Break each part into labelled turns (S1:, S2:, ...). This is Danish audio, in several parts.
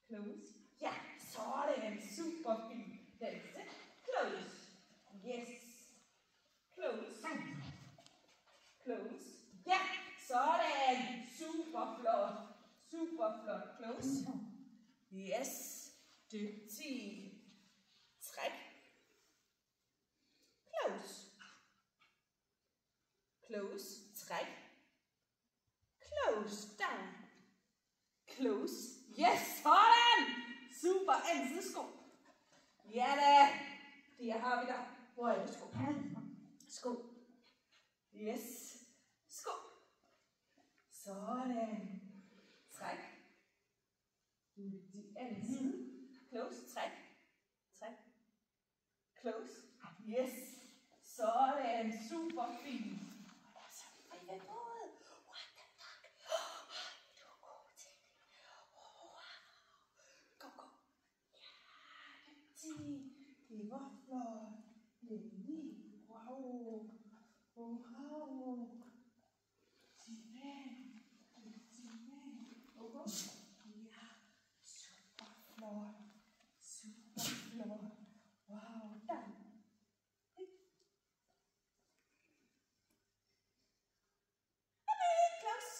S1: Close. Ja, sådan. Super fint. That's it. Close. Yes. Close. Close. Ja, sådan. Super flot. Super flot. Close. Yes. Dygtig. Træk. Close. Close. Træk. Close. Down. Close. Yes, sådan. Super. En sidesko. Ja da. Det har vi der. Hvor er det sko? Sko. Yes. Sko. Sådan. Træk. De anden side. Close. Træk. Træk. Close. Yes. Sådan. Super fint. Så fik jeg både. What the fuck? Du er god til det. Wow. Kom, kom. Ja, det var flot. Nemlig. Wow. Wow. Tilbage. Okay. Ja. Super flot. Super flot. Wow. Done. Close.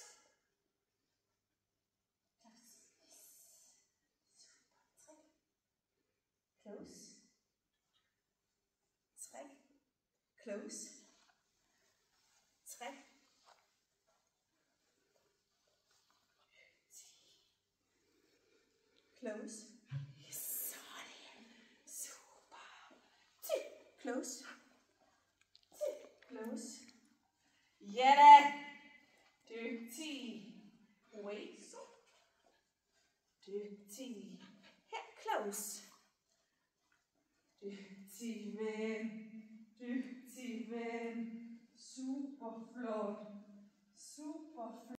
S1: Close. Træk. Close. Træk. Close. Sådan. Super. Close. Close. Ja da. Dygtig. Wait. Dygtig. Her. Close. Dygtig ven. Dygtig ven. Super flot. Super flot.